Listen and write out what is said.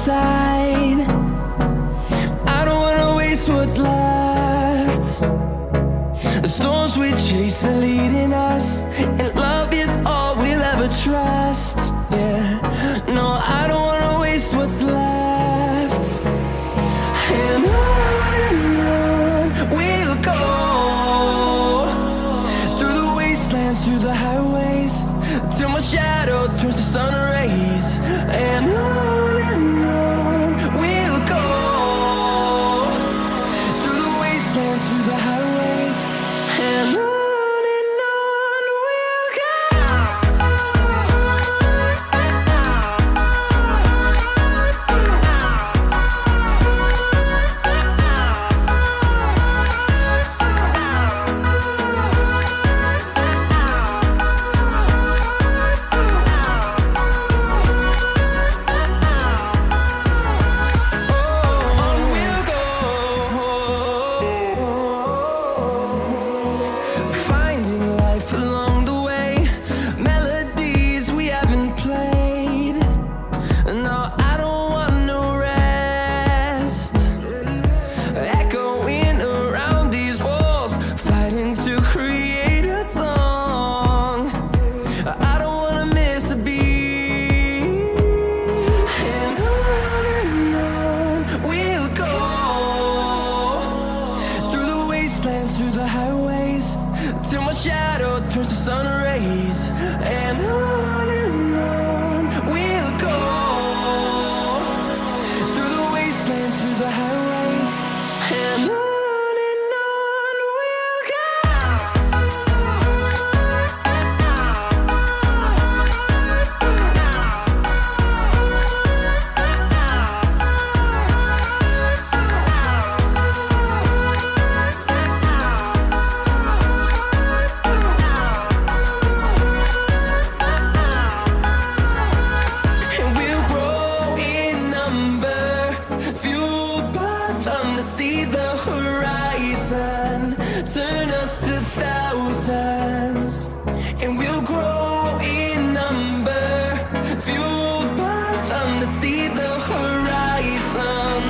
inside. I don't wanna waste what's left. The storms we chase are leading us, and love is all we'll ever trust. Yeah, no, I don't wanna waste what's left. And on we'll go, through the wastelands, through the highways, till my shadow turns to sun rays. And on we'll go, through the wastelands, through the highways, and on we'll go. Through the highways, till my shadow turns to sun rays. And on we'll go, through the wastelands, through the highways, and on we'll go. Fueled by them to see the horizon, turn us to thousands, and we'll grow in number. Fueled by them to see the horizon.